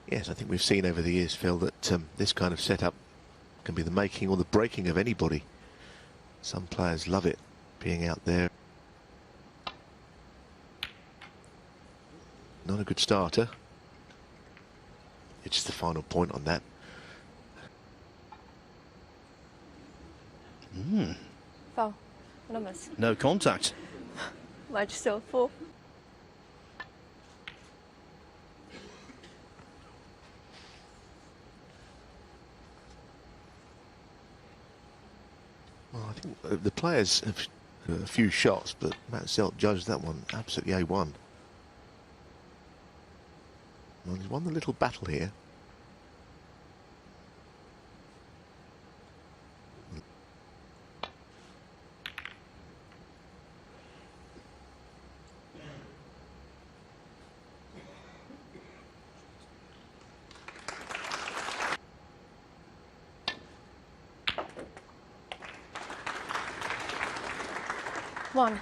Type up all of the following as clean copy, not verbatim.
Yes, I think we've seen over the years, Phil, that this kind of setup can be the making or the breaking of anybody. Some players love it, being out there. Not a good starter. It's the final point on that. Foul. Numbers. No contact. Match still 4. Well, I think the players have a few shots, but Matt Selt judged that one absolutely A1. Well, he's won the little battle here. One.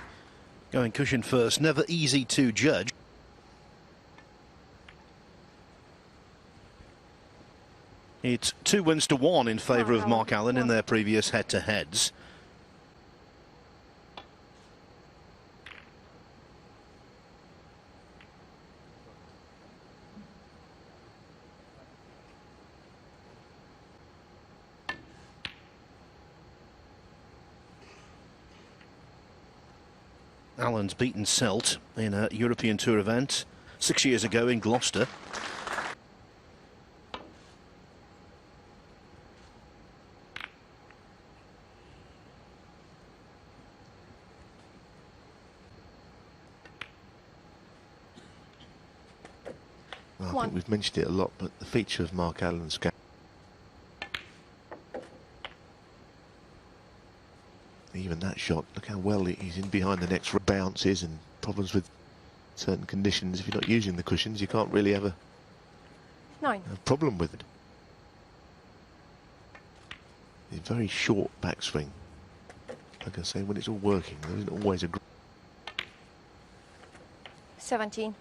Going cushion first, never easy to judge. It's 2 wins to 1 in favour of Mark Allen in their previous head-to-heads. Allen's beaten Selt in a European Tour event 6 years ago in Gloucester. Well, I think we've mentioned it a lot, but the feature of Mark Allen's game, even that shot, look how well he's in behind the next bounces, and problems with certain conditions. If you're not using the cushions, you can't really have a problem with it. A very short backswing. Like I say, when it's all working, there isn't always a 17.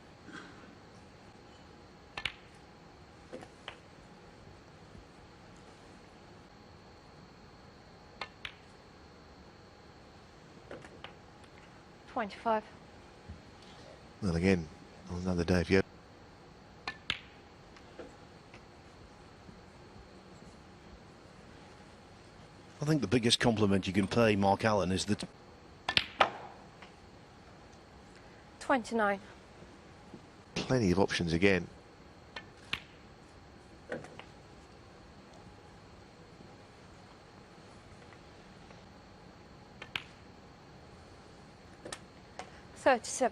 $25. Well, again, on another day, if you I think the biggest compliment you can pay Mark Allen is that 29. plenty of options again. $37.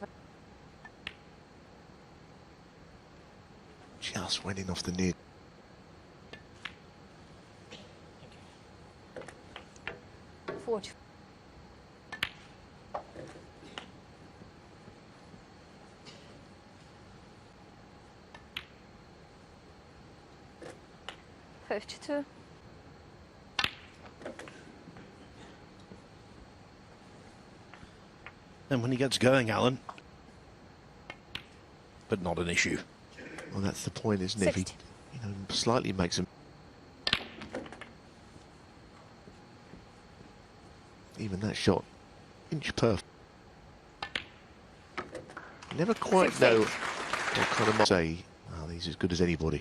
Just went in off the near. $40. $52. and when he gets going, Allen, but not an issue. Well, that's the point, isn't it? If he, slightly makes him. Even that shot, inch perfect. Never quite know what kind of say. Oh, he's as good as anybody.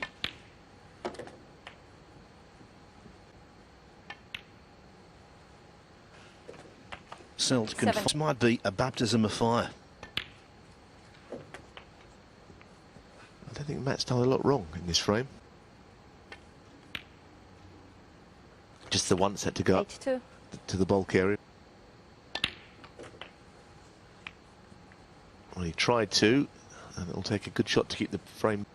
Selt might be a baptism of fire. I don't think Matt's done a lot wrong in this frame. Just the one set to go up to the bulk area. Well, he tried to, and it'll take a good shot to keep the frame.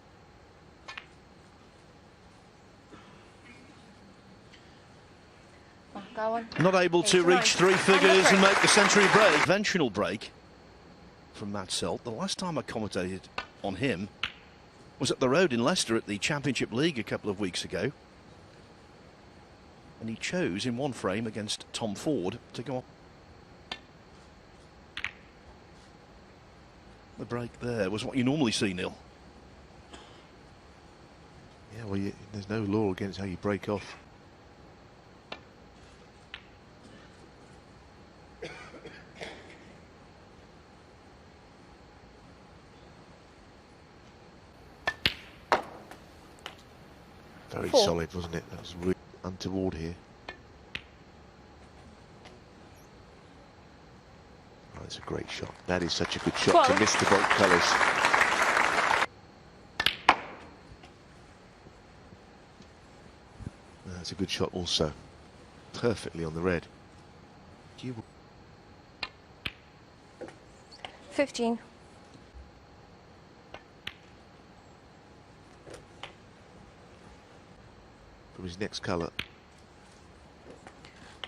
Not able to reach three figures and make the century break. Conventional break from Matt Selt. The last time I commentated on him was at the Road in Leicester at the Championship League a couple of weeks ago. And he chose in one frame against Tom Ford to go up. The break there was what you normally see, Neil. Yeah, well, there's no law against how you break off. Very solid, wasn't it? That was really untoward here. Oh, that's a great shot. That is such a good shot to miss the bolt colours. That's a good shot also. Perfectly on the red. 15. From his next colour.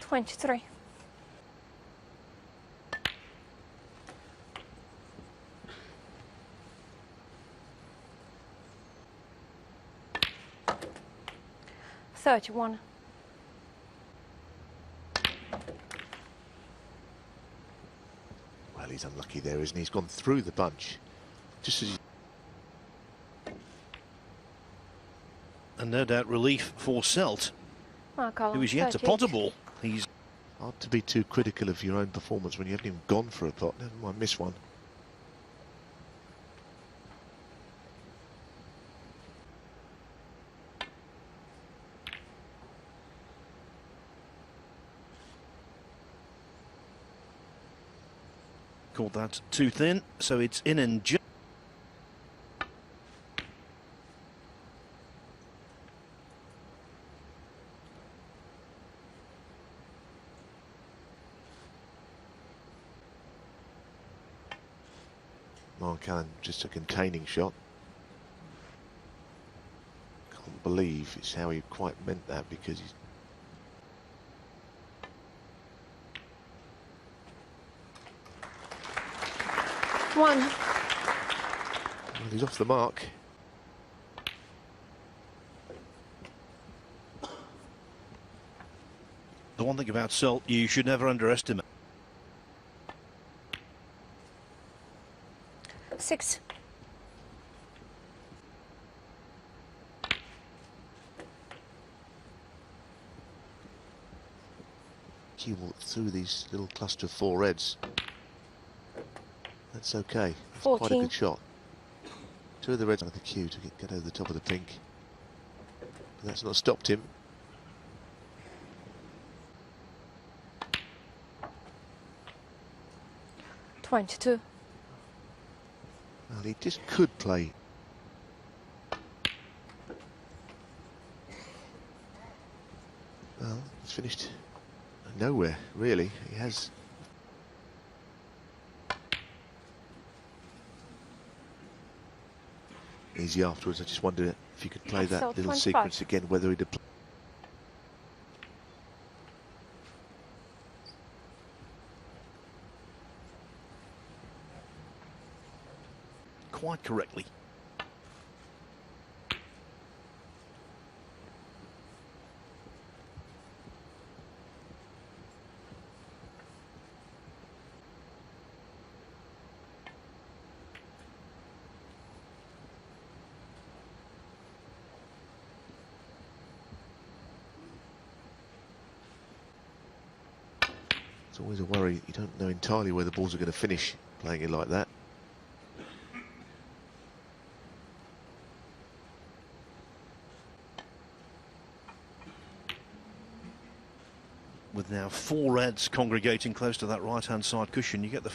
23. $31. Well, he's unlucky there, isn't he? He's gone through the bunch. Just as And no doubt relief for Selt, who is yet to pot a ball. He's hard to be too critical of your own performance when you haven't even gone for a pot. Never mind, miss one. called that too thin, so it's in and just. Mark Allen, just a containing shot. Can't believe it's how he quite meant that, because he's one. Well, he's off the mark. The one thing about Selt, you should never underestimate. 6. He walked through these little cluster of four reds. That's okay. That's 14. Quite a good shot. Two of the reds on the cue to get over the top of the pink. But that's not stopped him. $22. Well, he just could play. Well, it's finished nowhere, really. He has. Easy afterwards. I just wondered if you could play that little 25. sequence again, whether he'd have played. Quite correctly. It's always a worry. You don't know entirely where the balls are going to finish playing it like that. With now 4 reds congregating close to that right-hand side cushion, you get the.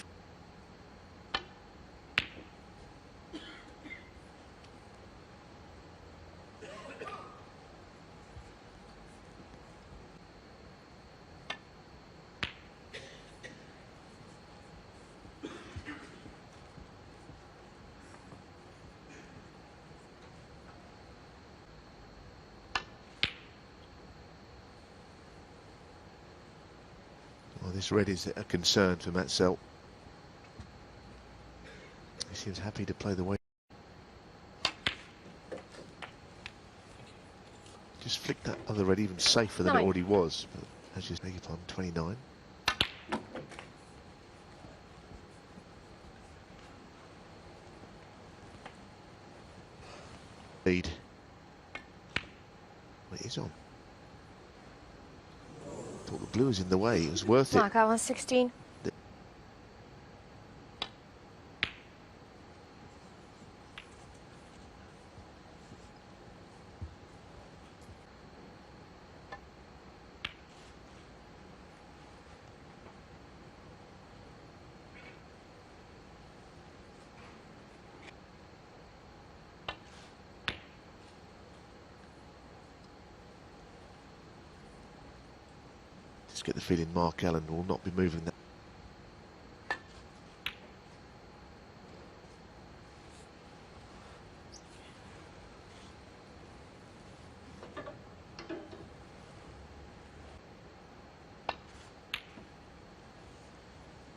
Well, this red is a concern for Matt Selt. He seems happy to play the way. Just flick that other red even safer than it already was. But as you beg your pardon, 29. Lead. It is on. Thought the blue was in the way. It was worth it. Mark Allen 16. Just get the feeling Mark Allen will not be moving that.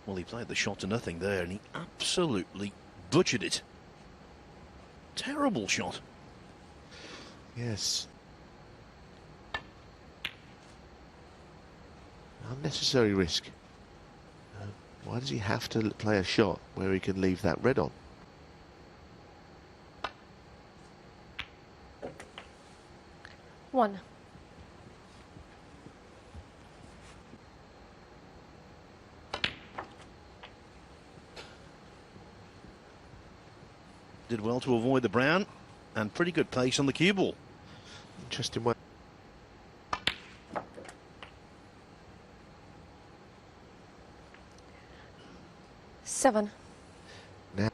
Well, he played the shot to nothing there, and he absolutely butchered it. Terrible shot. Yes. Unnecessary risk. Why does he have to play a shot where he can leave that red on? One. Did well to avoid the brown, and pretty good pace on the cue ball. Interesting way. Seven. Now.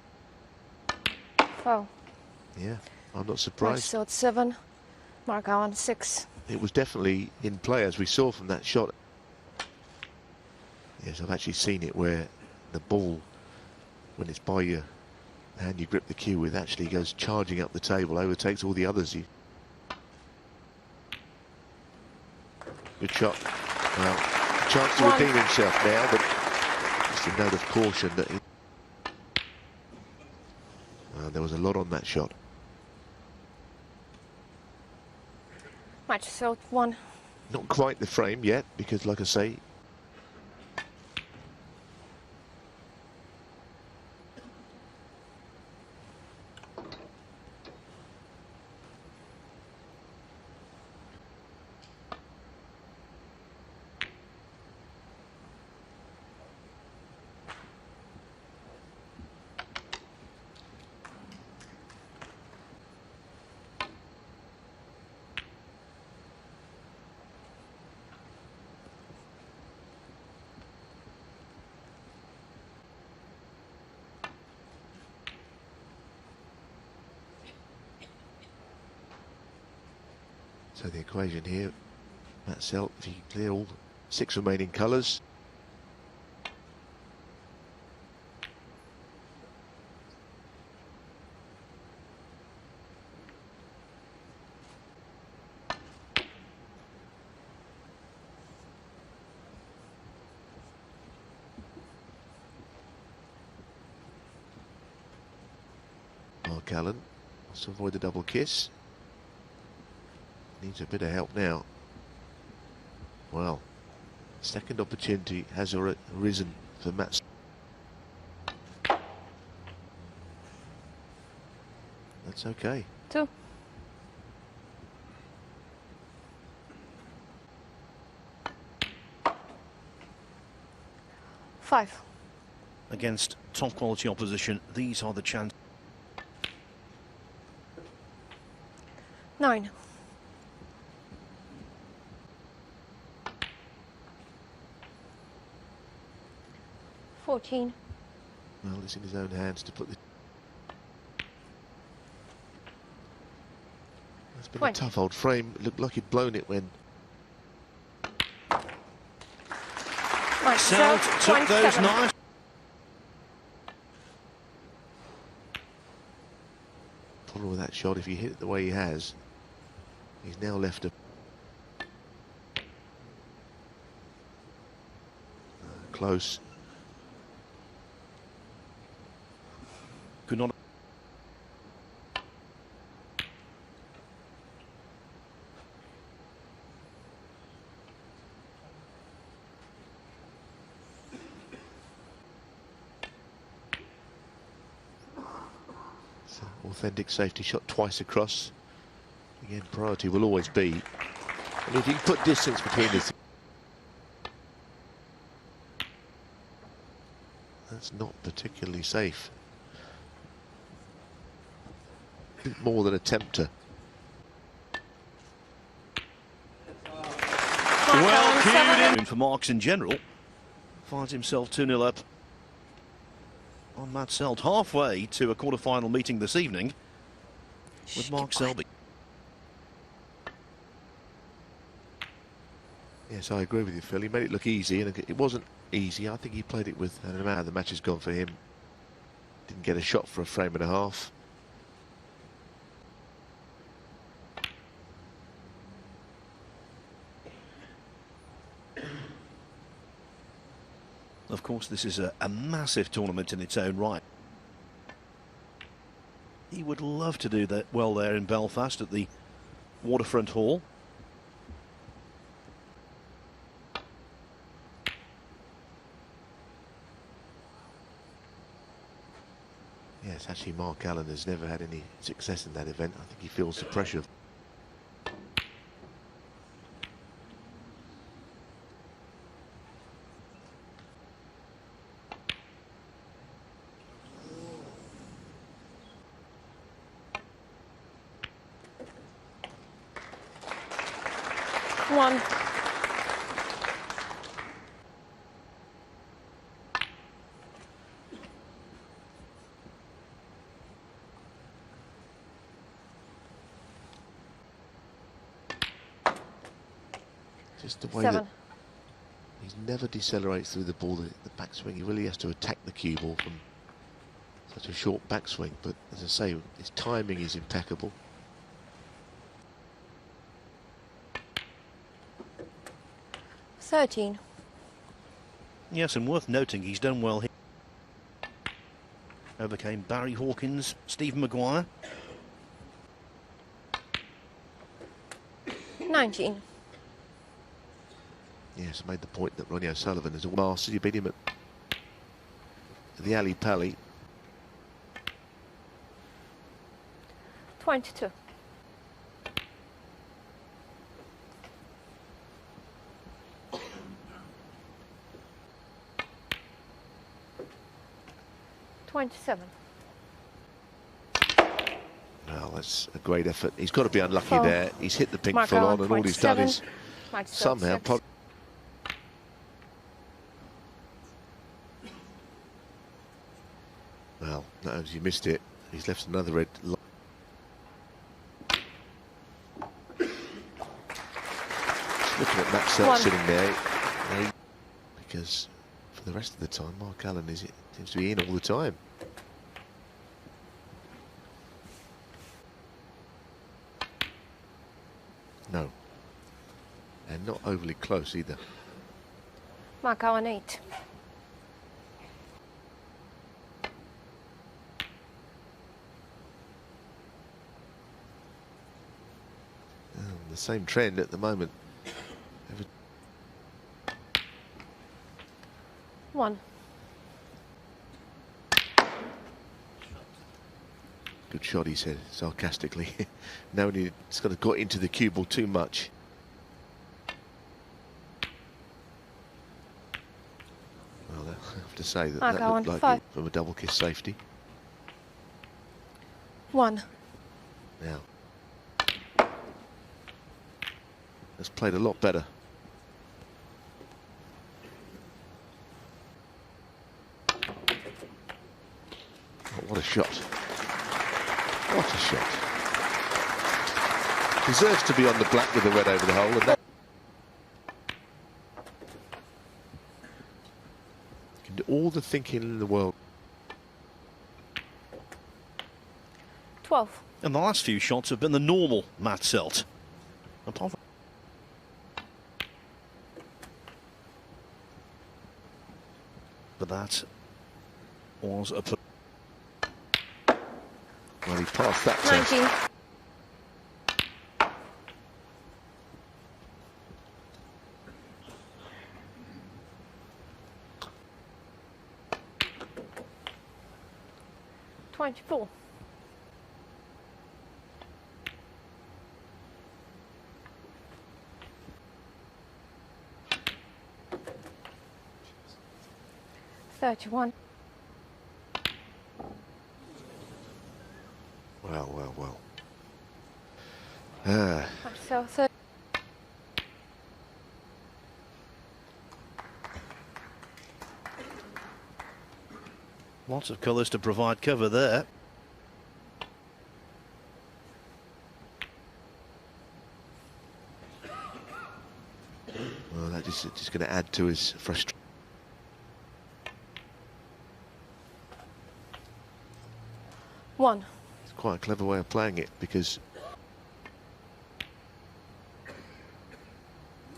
Oh. Yeah, I'm not Mark surprised. Selt 7. Mark Allen 6. It was definitely in play, as we saw from that shot. Yes, I've actually seen it where the ball, when it's by you, the hand you grip the cue with, actually goes charging up the table, overtakes all the others. Good shot. Well, a chance to redeem himself now, but just a note of caution that there was a lot on that shot. Match Selt 1. Not quite the frame yet, because like I say, so the equation here, Matt Selt, if he can clear all 6 remaining colours. Mark Allen wants to avoid the double kiss. Needs a bit of help now. Well, second opportunity has arisen for Matt. That's okay. 2. Five. Against top quality opposition, these are the chances. 9. 14. Well, it's in his own hands to put the... It's been a tough old frame. It looked like he'd blown it when... Selt took those nice. Problem with that shot, if he hit it the way he has, he's now left a... close. Could not. It's an authentic safety shot twice across. Again, priority will always be, I mean, if you can put distance between the that's not particularly safe. More than a tempter. Well cued in for marks in general. Finds himself 2-0 up on Matt Selt, halfway to a quarter-final meeting this evening with Mark Selby. Yes, I agree with you, Phil. He made it look easy, and it wasn't easy. I think he played it with, no matter how the match has gone for him, didn't get a shot for a frame and a half. Of course, this is a massive tournament in its own right. He would love to do that well there in Belfast at the Waterfront Hall. Yes, actually, Mark Allen has never had any success in that event. I think he feels the pressure. One. Just the way 7. that he never decelerates through the ball, the backswing. He really has to attack the cue ball from such a short backswing. But as I say, his timing is impeccable. $13. Yes, and worth noting, he's done well here. Overcame Barry Hawkins, Stephen Maguire. 19. Yes, I made the point that Ronnie O'Sullivan has all mastered. You beat him at the Ali Pally. 22. $27. Well, that's a great effort. He's got to be unlucky 4. there. He's hit the pink Mark full Allen, on, and all he's done 27. is Match somehow. 6. Well, no, as you missed it, he's left another red line. Looking at Matt Selt sitting there, because for the rest of the time, Mark Allen seems to be in all the time. No, and not overly close either. Mark Allen 8. The same trend at the moment. 1. Good shot, he said sarcastically. Now he's got to got into the cue ball too much. Well, I have to say that looked like 5. from a double kiss safety. 1. Now, that's played a lot better. Oh, what a shot. What a shot. Deserves to be on the black with the red over the hole. And that can do all the thinking in the world. 12. And the last few shots have been the normal Matt Selt. Apart from but that was a... Well, he passed that 19. test. $24. 31. Well. So 30. Lots of colours to provide cover there. Well, that just going to add to his frustration. One. It's quite a clever way of playing it because...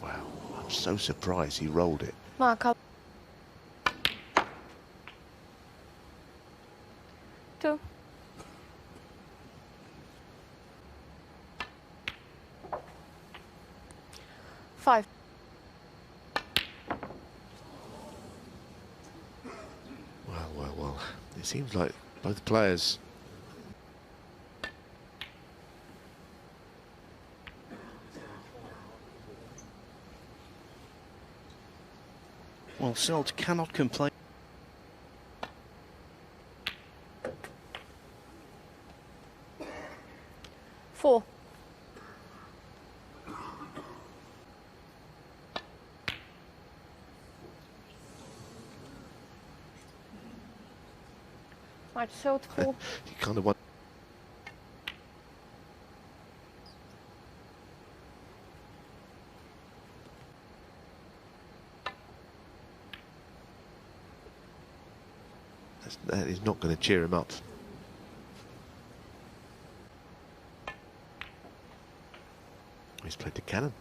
Wow, I'm so surprised he rolled it. Mark up. 2. Five. Well. It seems like both players... Well, Selt cannot complain. Four. Match Selt 4. You kind of want... That is not going to cheer him up. He's played the cannon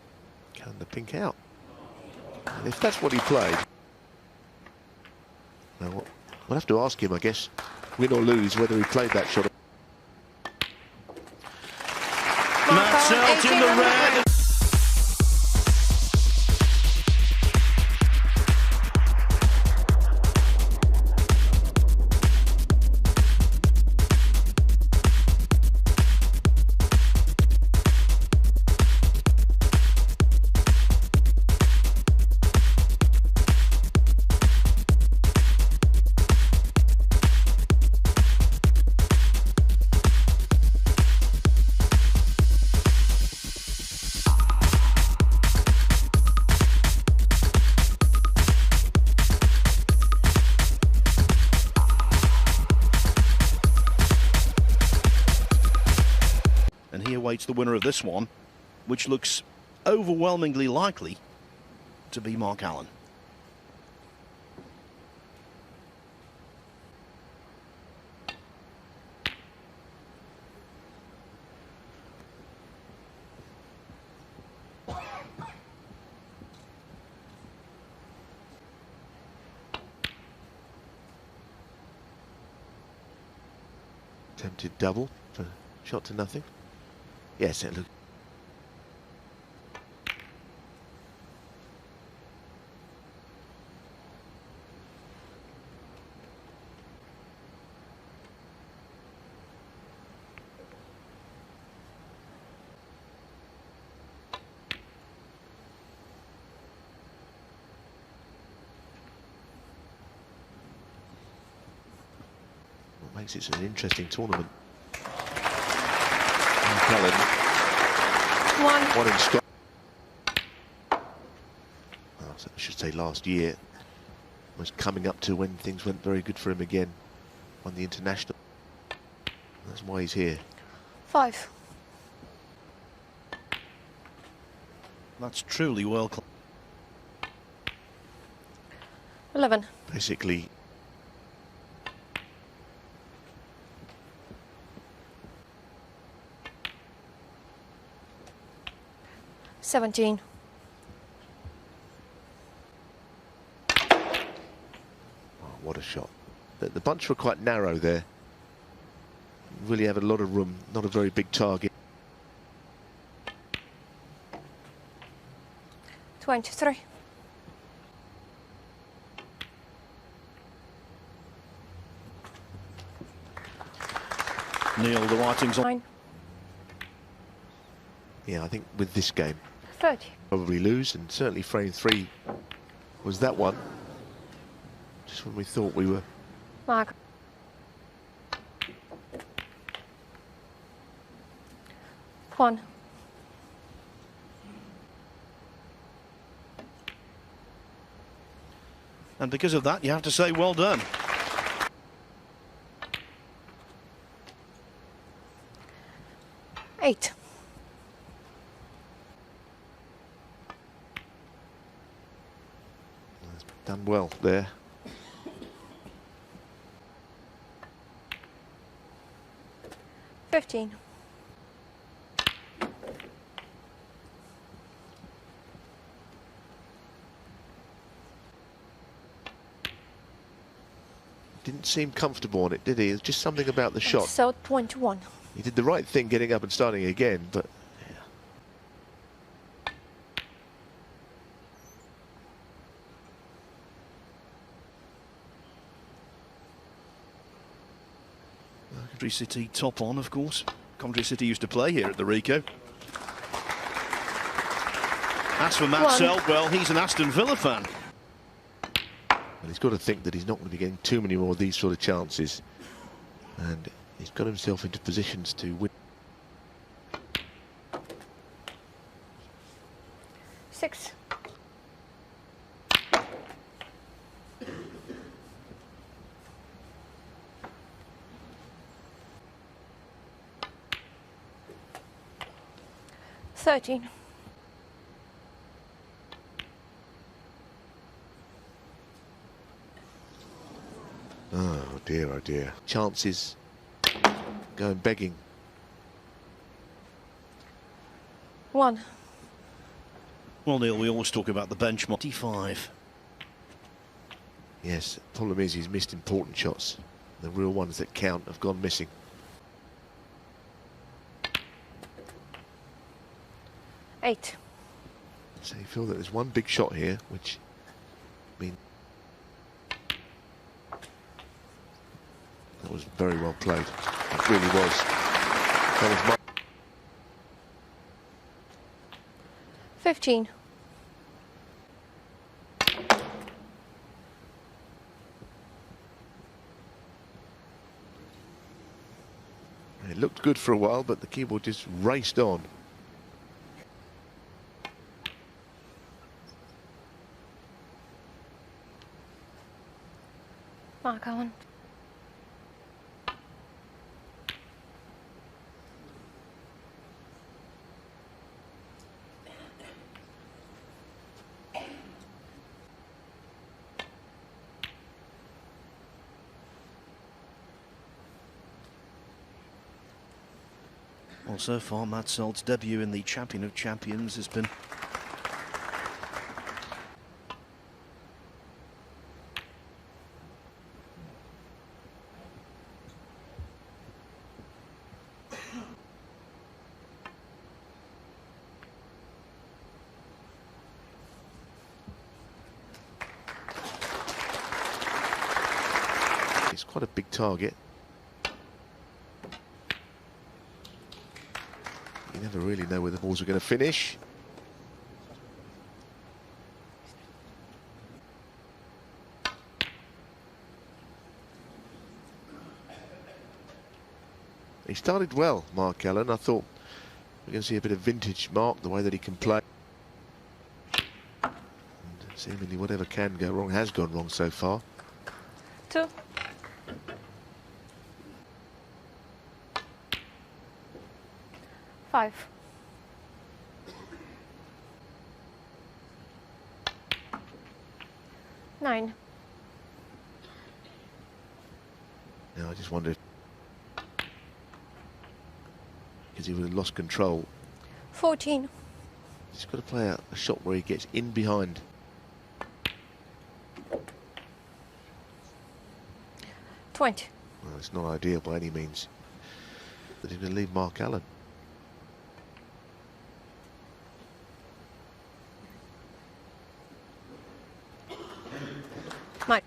the pink out. And if that's what he played, well, we'll have to ask him, I guess, win or lose, whether he played that shot. Matt Selt in the red. And he awaits the winner of this one, which looks overwhelmingly likely to be Mark Allen. Attempted double for shot to nothing. Yes, it looked. What makes it an interesting tournament. One in Scotland. Well, I should say last year was coming up to when things went very good for him again. Won the international. That's why he's here. 5. That's truly world class. 11. Basically. $17. Oh, what a shot. The bunch were quite narrow there. Really have a lot of room, not a very big target. 23. Neil, the writing's on. 9. Yeah, I think with this game, 30. probably lose, and certainly frame 3 was that one. Just when we thought we were. Mark. One. And because of that, you have to say well done. Eight. Done well there. $15. Didn't seem comfortable on it, did he? It was just something about the shot. So 21. He did the right thing getting up and starting again, but yeah. Coventry City top on, of course. Coventry City used to play here at the Rico. As for Matt Selt, well, he's an Aston Villa fan. Well, he's got to think that he's not going to be getting too many more of these sort of chances. And he's got himself into positions to win. 6. $13. Oh dear, oh dear. Chances going begging. 1. Well, Neil, we always talk about the benchmark. 55. Yes, the problem is he's missed important shots. The real ones that count have gone missing. 8. So you feel that there's one big shot here, which means that was very well played. It really was. That was 15. It looked good for a while, but the keyboard just raced on. Mark on. Well, so far, Matt Selt's debut in the Champion of Champions has been it's quite a big target. You never really know where the balls are going to finish. He started well, Mark Allen. I thought we're going to see a bit of vintage Mark, the way that he can play. And seemingly whatever can go wrong has gone wrong so far. 2. $5. $9. Now I just wonder if, because he would have lost control. 14. He's got to play a shot where he gets in behind. 20. Well, it's not ideal by any means. But he's going to leave Mark Allen. Mike.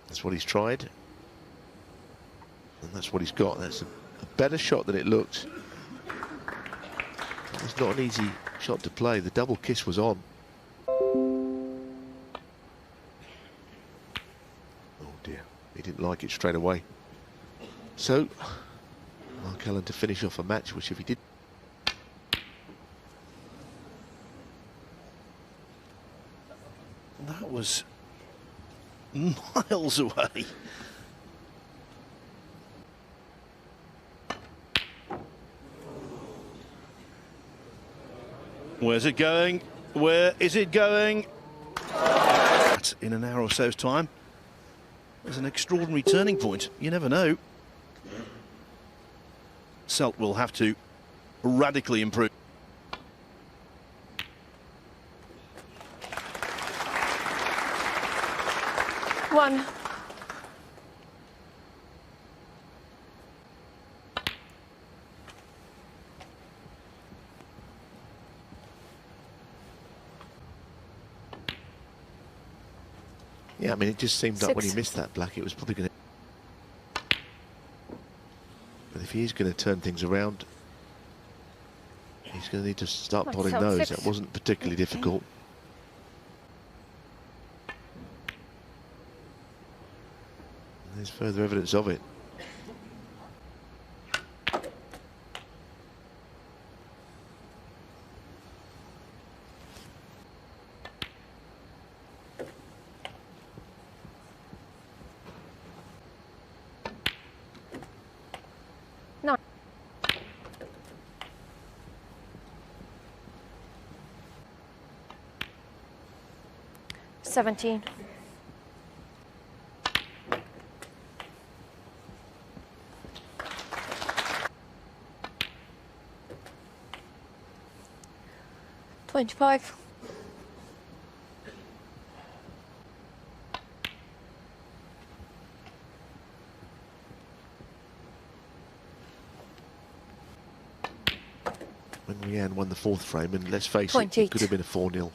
That's what he's tried. And that's what he's got. That's a better shot than it looked. It's not an easy shot to play. The double kiss was on. He didn't like it straight away. So, Mark Allen to finish off a match, which if he did... That was miles away. Where's it going? Where is it going? In an hour or so's time, there's an extraordinary turning point. You never know. Selt will have to radically improve. One. Yeah, I mean, it just seemed like when he 6. missed that black, it was probably going to... But if he is going to turn things around, he's going to need to start Right, potting so those. 6. That wasn't particularly difficult. And there's further evidence of it. No. 17. $25. When Rianne won the fourth frame, and let's face it, 28. it could have been a 4-0.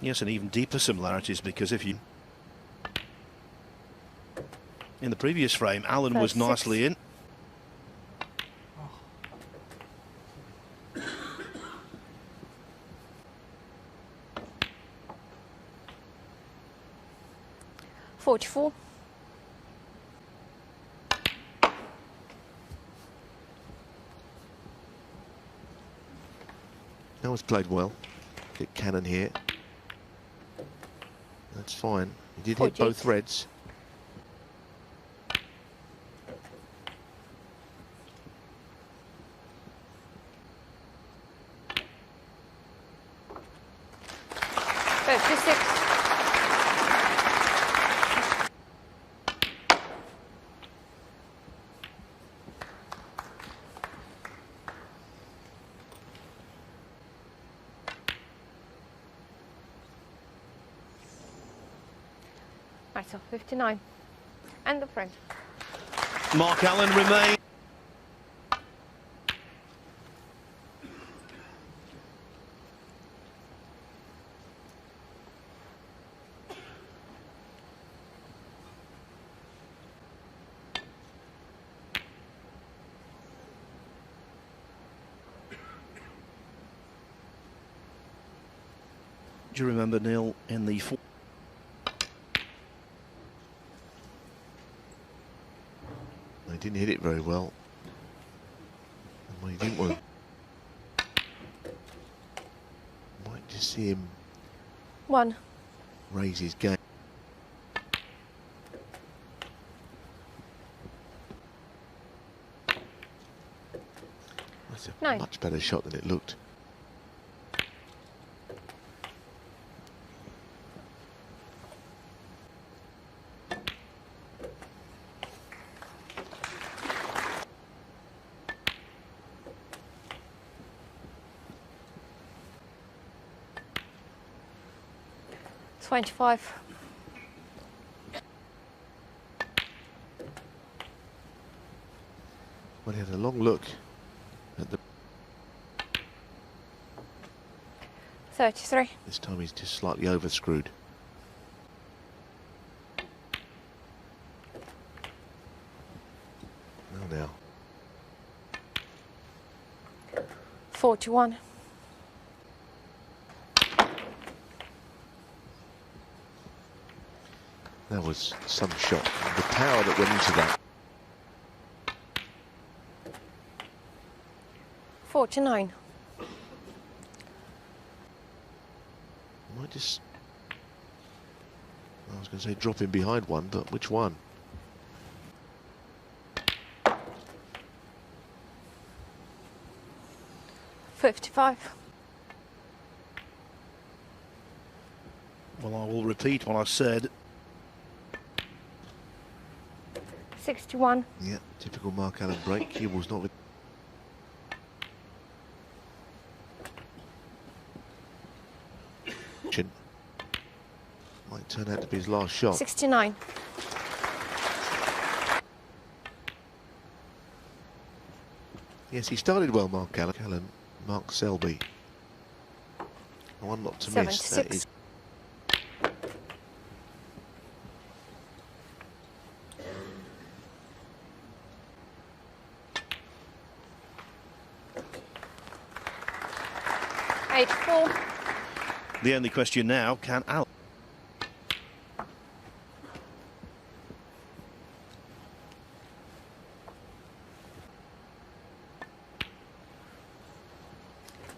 Yes, and even deeper similarities, because if you... In the previous frame, Allen was 36. nicely in. $44. That was played well. Get Cannon here. That's fine. He did hit 48. both reds. Right, so 59. And the frame. Mark Allen remains. Do you remember, Neil, in the... He didn't hit it very well. And when he didn't want to... Might just see him 1. raise his game. That's a 9. much better shot than it looked. $25. Well, he had a long look at the... 33. This time he's just slightly overscrewed. Now. 41. That was some shot. The power that went into that. 49. Might just... I was going to say drop in behind one, but which one? $55. Well, I will repeat what I said. 61. Yeah, typical Mark Allen break. Cue ball's not with... Might turn out to be his last shot. 69. Yes, he started well, Mark Allen. Mark Selby. One not to miss. 76. That is... $84. The only question now, can Al...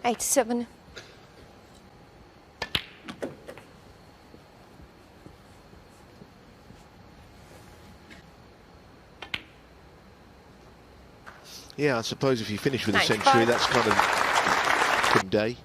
$87. Yeah, I suppose if you finish with a 95. century, that's kind of a good day.